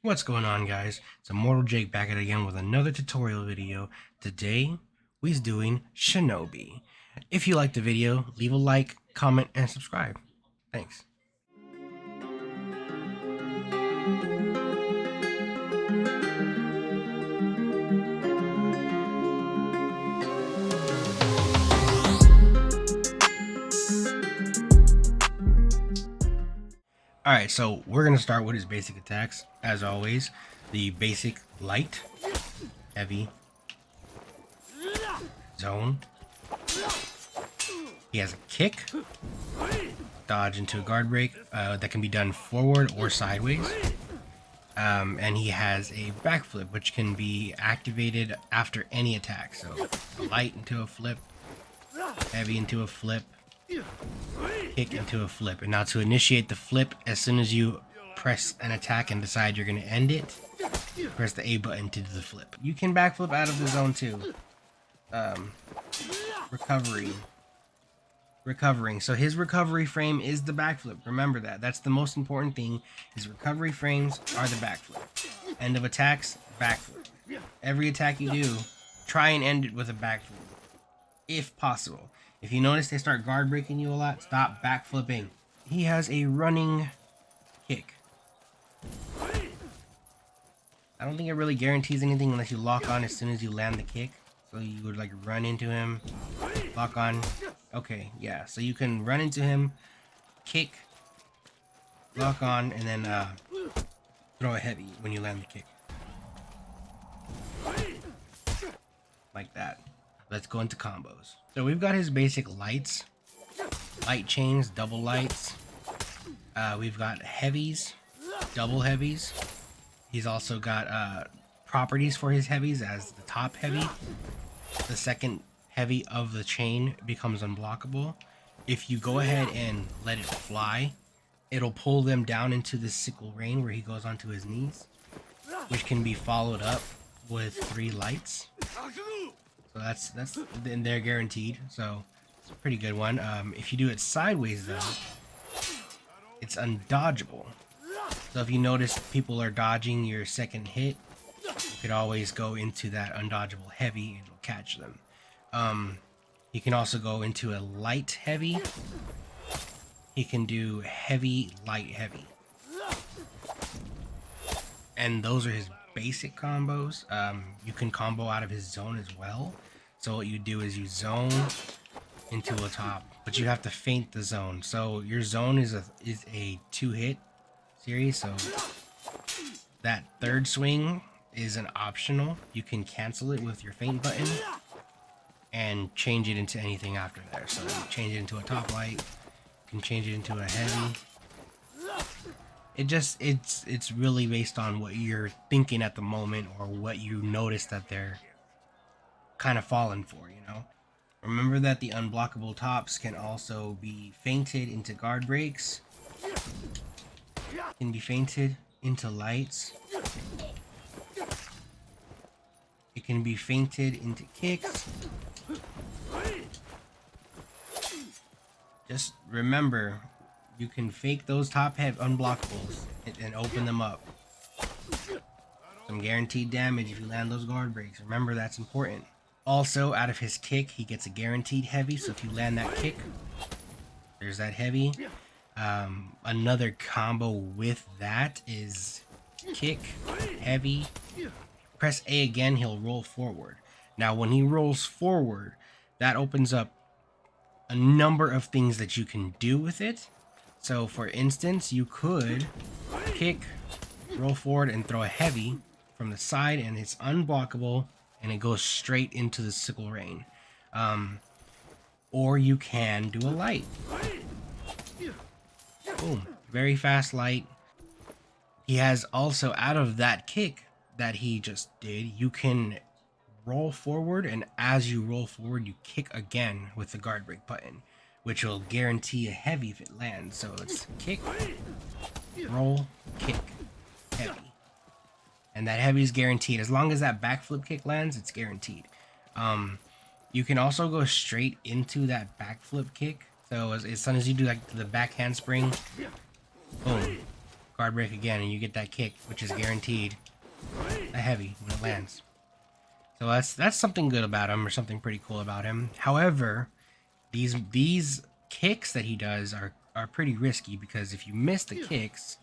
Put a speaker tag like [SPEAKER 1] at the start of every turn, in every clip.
[SPEAKER 1] What's going on, guys? It's Immortal Jake back at it again with another tutorial video. Today, we's doing Shinobi. If you liked the video, leave a like, comment, and subscribe. Thanks. Alright, so we're going to start with his basic attacks. As always, the basic light, heavy, zone. He has a kick, dodge into a guard break that can be done forward or sideways. And he has a backflip, which can be activated after any attack. So light into a flip, heavy into a flip, kick into a flip. And now to initiate the flip, as soon as you press an attack and decide you're going to end it, press the A button to do the flip. You can backflip out of the zone too. Recovering. So his recovery frame is the backflip. Remember that. That's the most important thing. His recovery frames are the backflip. End of attacks, backflip. Every attack you do, try and end it with a backflip, if possible. If you notice they start guard breaking you a lot, stop backflipping. He has a running kick. I don't think it really guarantees anything unless you lock on as soon as you land the kick. So you would like run into him, lock on. Okay, yeah. So you can run into him, kick, lock on, and then throw a heavy when you land the kick. Like that. Let's go into combos. So we've got his basic lights, light chains, double lights. We've got heavies, double heavies. He's also got properties for his heavies as the top heavy. The second heavy of the chain becomes unblockable. If you go ahead and let it fly, it'll pull them down into the sickle rain where he goes onto his knees, which can be followed up with 3 lights. So that's and they're guaranteed. So it's a pretty good one. If you do it sideways though, it's undodgeable. So if you notice people are dodging your second hit, you could always go into that undodgeable heavy and it'll catch them. You can also go into a light heavy. He can do heavy, light, heavy. And those are his basic combos. You can combo out of his zone as well. So what you do is you zone into a top, but you have to feint the zone. So your zone is a 2-hit series. So that third swing is an optional. You can cancel it with your feint button and change it into anything after there. So you change it into a top light, you can change it into a heavy. It's really based on what you're thinking at the moment or what you notice that they're kind of falling for, you know. Remember that the unblockable tops can also be feinted into guard breaks, can be feinted into lights, it can be feinted into kicks. Just remember, you can fake those top head unblockables and open them up. Some guaranteed damage if you land those guard breaks. Remember, that's important. Also, out of his kick, he gets a guaranteed heavy. So if you land that kick, there's that heavy. Another combo with that is kick, heavy. Press A again, he'll roll forward. Now, when he rolls forward, that opens up a number of things that you can do with it. So, for instance, you could kick, roll forward, and throw a heavy from the side, and it's unblockable, and it goes straight into the sickle rain. Or you can do a light. Boom. Very fast light. He has also, out of that kick that he just did, you can roll forward, and as you roll forward, you kick again with the guard break button, which will guarantee a heavy if it lands. So it's kick, roll, kick, heavy. And that heavy is guaranteed. As long as that backflip kick lands, it's guaranteed. You can also go straight into that backflip kick. So as soon as you do like the back handspring, boom, guard break again, and you get that kick, which is guaranteed a heavy when it lands. So that's something good about him, or something pretty cool about him. However, these kicks that he does are pretty risky, because if you miss the kicks,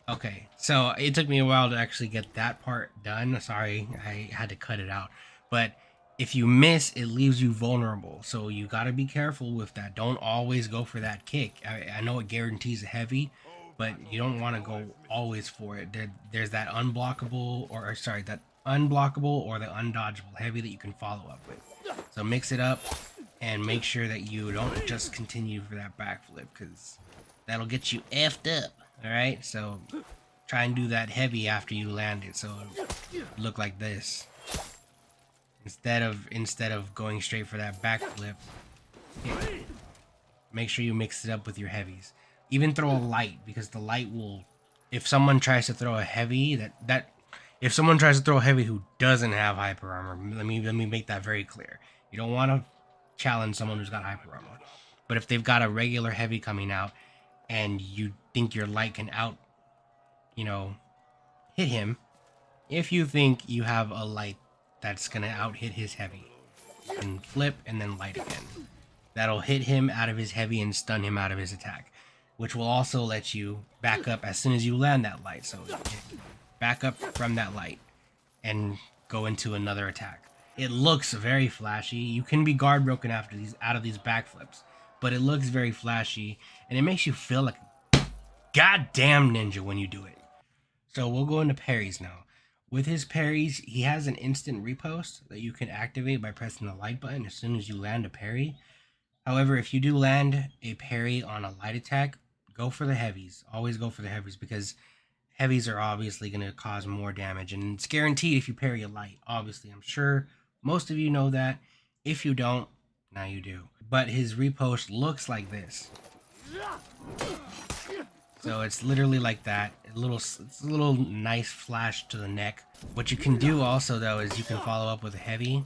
[SPEAKER 1] okay, so it took me a while to actually get that part done. Sorry, I had to cut it out. But if you miss, it leaves you vulnerable. So you got to be careful with that. Don't always go for that kick. I know it guarantees a heavy, but you don't want to go always for it. There's that unblockable, or sorry, that unblockable or the undodgeable heavy that you can follow up with. So mix it up and make sure that you don't just continue for that backflip, because that'll get you effed up. All right, so try and do that heavy after you land it, so it'll look like this instead of going straight for that backflip. Make sure you mix it up with your heavies. Even throw a light, because the light will, if someone tries to throw a heavy, if someone tries to throw a heavy who doesn't have hyper armor, let me make that very clear. You don't want to challenge someone who's got hyper armor, but if they've got a regular heavy coming out and you think your light can hit him, if you think you have a light that's gonna out hit his heavy, you can flip and then light again. That'll hit him out of his heavy and stun him out of his attack, which will also let you back up as soon as you land that light. So back up from that light and go into another attack. It looks very flashy. You can be guard broken out of these backflips, but it looks very flashy, and it makes you feel like a goddamn ninja when you do it. So we'll go into parries now. With his parries, he has an instant repost that you can activate by pressing the light button as soon as you land a parry. However, if you do land a parry on a light attack, go for the heavies. Always go for the heavies, because heavies are obviously going to cause more damage, and it's guaranteed if you parry a light. Obviously, I'm sure most of you know that. If you don't, now you do. But his repost looks like this. So it's literally like that. It's a little nice flash to the neck. What you can do also, though, is you can follow up with a heavy.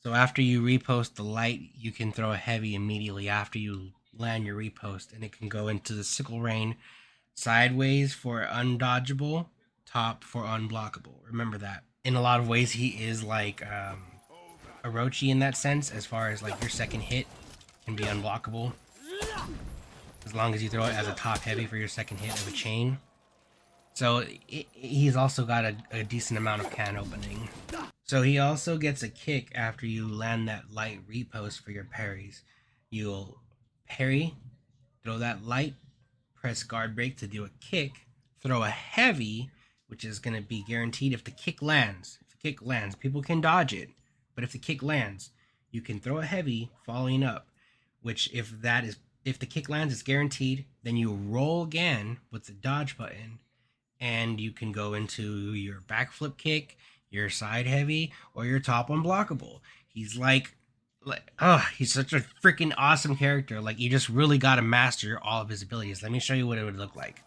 [SPEAKER 1] So after you repost the light, you can throw a heavy immediately after you land your repost, and it can go into the sickle rain, sideways for undodgeable, top for unblockable. Remember that. In a lot of ways, he is like Orochi in that sense, as far as like your second hit can be unblockable, as long as you throw it as a top heavy for your second hit of a chain. So he's also got a decent amount of can opening. So he also gets a kick after you land that light repost for your parries. You'll parry, throw that light, press guard break to do a kick, throw a heavy, which is going to be guaranteed if the kick lands. If the kick lands, people can dodge it, but if the kick lands, you can throw a heavy following up, which if the kick lands, it's guaranteed. Then you roll again with the dodge button, and you can go into your backflip kick, your side heavy, or your top unblockable. He's he's such a freaking awesome character. Like, you just really got to master all of his abilities. Let me show you what it would look like.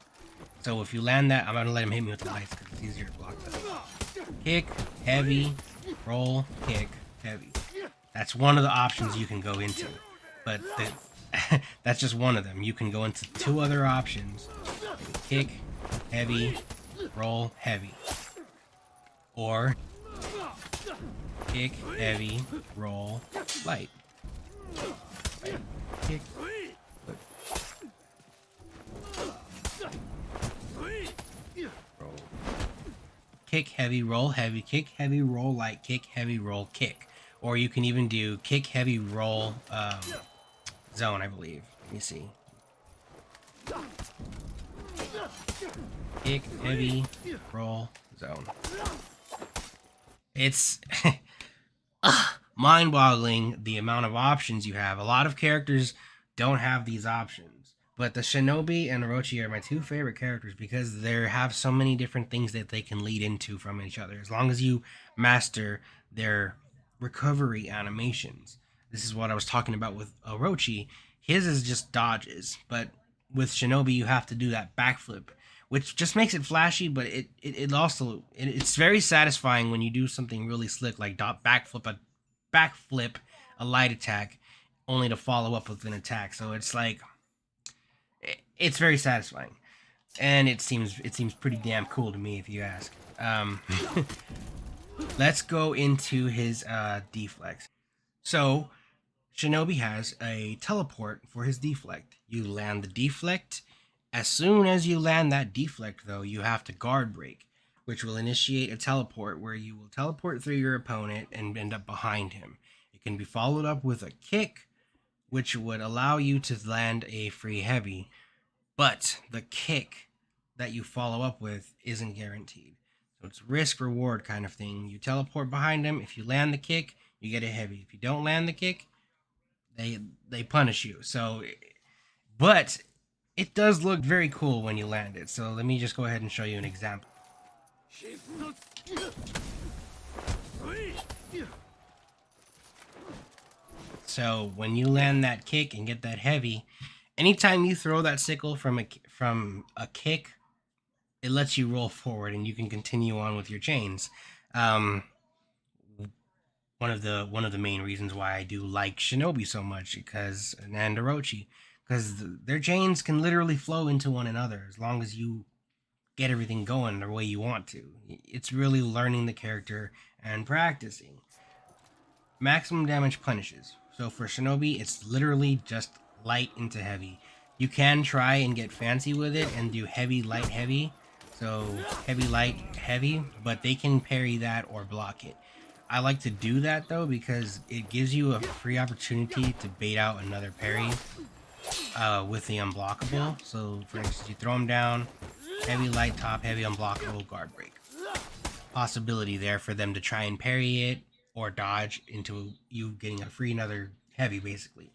[SPEAKER 1] So if you land that, I'm going to let him hit me with the lights because it's easier to block that. Kick, heavy, roll, kick, heavy. That's one of the options you can go into. But that's just one of them. You can go into two other options. Kick, heavy, roll, heavy. Or kick, heavy, roll, light. Kick, roll. Kick, heavy, roll, heavy, kick, heavy, roll, light, kick, heavy, roll, kick. Or you can even do kick, heavy, roll, zone, I believe. Let me see. Kick, heavy, roll, zone. It's mind-boggling the amount of options you have. A lot of characters don't have these options. But the Shinobi and Orochi are my two favorite characters because they have so many different things that they can lead into from each other. As long as you master their recovery animations. This is what I was talking about with Orochi. His is just dodges. But with Shinobi, you have to do that backflip, which just makes it flashy, but it also it's very satisfying when you do something really slick like backflip a light attack, only to follow up with an attack. So it's like it's very satisfying, and it seems pretty damn cool to me if you ask. Let's go into his deflects. So Shinobi has a teleport for his deflect. You land the deflect. As soon as you land that deflect, though, you have to guard break, which will initiate a teleport where you will teleport through your opponent and end up behind him. It can be followed up with a kick, which would allow you to land a free heavy, but the kick that you follow up with isn't guaranteed. So it's risk reward kind of thing. You teleport behind him. If you land the kick, you get a heavy. If you don't land the kick, they punish you. So, but it does look very cool when you land it. So let me just go ahead and show you an example. So when you land that kick and get that heavy, anytime you throw that sickle from a kick, it lets you roll forward and you can continue on with your chains. One of the main reasons why I do like Shinobi so much and Orochi, because their chains can literally flow into one another as long as you get everything going the way you want to. It's really learning the character and practicing. Maximum damage punishes. So for Shinobi, it's literally just light into heavy. You can try and get fancy with it and do heavy, light, heavy. So heavy, light, heavy, but they can parry that or block it. I like to do that though because it gives you a free opportunity to bait out another parry with the unblockable. So for instance, you throw them down, heavy, light, top, heavy, unblockable, guard break. Possibility there for them to try and parry it or dodge into you getting a free another heavy basically.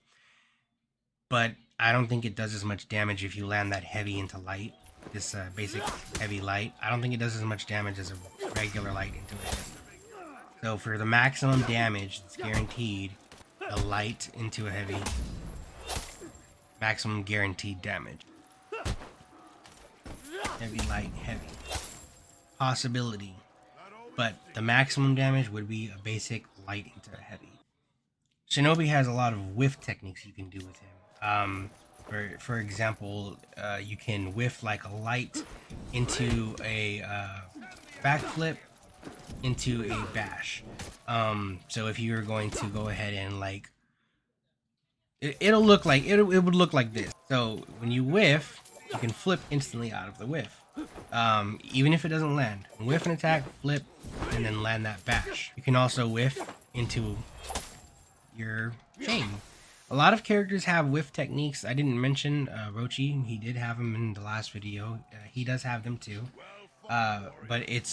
[SPEAKER 1] But I don't think it does as much damage if you land that heavy into light. This basic heavy light. I don't think it does as much damage as a regular light into it. So for the maximum damage, it's guaranteed a light into a heavy. Maximum guaranteed damage. Heavy, light, heavy. Possibility. But the maximum damage would be a basic light into a heavy. Shinobi has a lot of whiff techniques you can do with him. For example, you can whiff like a light into a backflip into a bash. So if you're going to go ahead and like, it would look like this. So when you whiff, you can flip instantly out of the whiff. Even if it doesn't land. Whiff an attack, flip, and then land that bash. You can also whiff into your chain. A lot of characters have whiff techniques. I didn't mention Orochi. He did have them in the last video. He does have them too. But it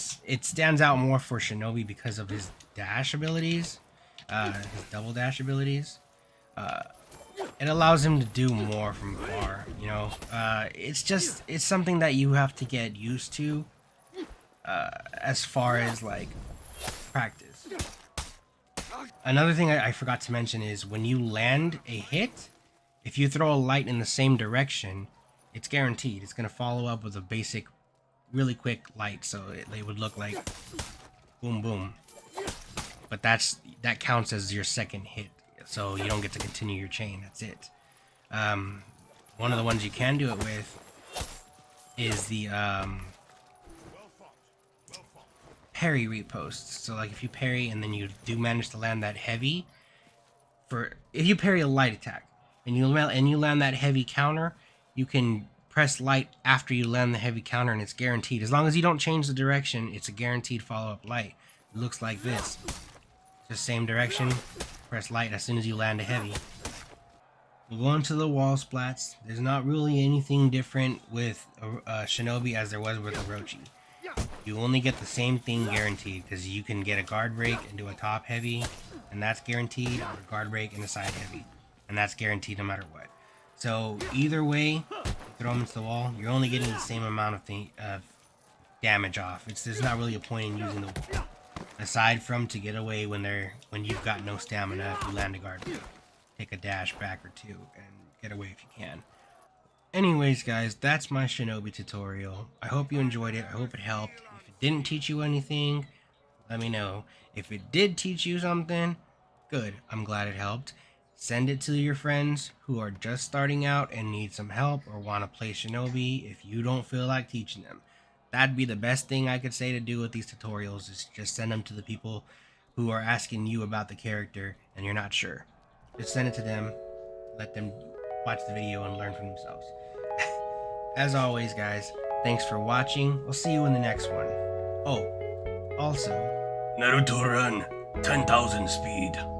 [SPEAKER 1] stands out more for Shinobi because of his dash abilities, his double dash abilities. It allows him to do more from far, you know. It's something that you have to get used to as far as like practice. Another thing I forgot to mention is when you land a hit, if you throw a light in the same direction, it's guaranteed. It's going to follow up with a basic, really quick light, so they would look like boom, boom. But that counts as your second hit, so you don't get to continue your chain. That's it. One of the ones you can do it with is the parry reposts. So like if you parry and then you do manage to land that heavy, if you parry a light attack and you land that heavy counter, you can press light after you land the heavy counter and it's guaranteed. As long as you don't change the direction, it's a guaranteed follow-up light. It looks like this. Just same direction, press light as soon as you land a heavy. We'll go into the wall splats. There's not really anything different with Shinobi as there was with Orochi. You only get the same thing guaranteed because you can get a guard break and do a top heavy, and that's guaranteed, or a guard break and a side heavy, and that's guaranteed no matter what. So either way, you throw them into the wall, you're only getting the same amount of damage off. There's not really a point in using the wall, aside from to get away when you've got no stamina. If you land a guard break, take a dash back or two and get away if you can. Anyways, guys, that's my Shinobi tutorial. I hope you enjoyed it. I hope it helped. If it didn't teach you anything, let me know. If it did teach you something, good. I'm glad it helped. Send it to your friends who are just starting out and need some help or want to play Shinobi if you don't feel like teaching them. That'd be the best thing I could say to do with these tutorials is just send them to the people who are asking you about the character and you're not sure. Just send it to them. Let them watch the video and learn from themselves. As always, guys, thanks for watching. We'll see you in the next one. Oh, also, Naruto Run 10,000 speed.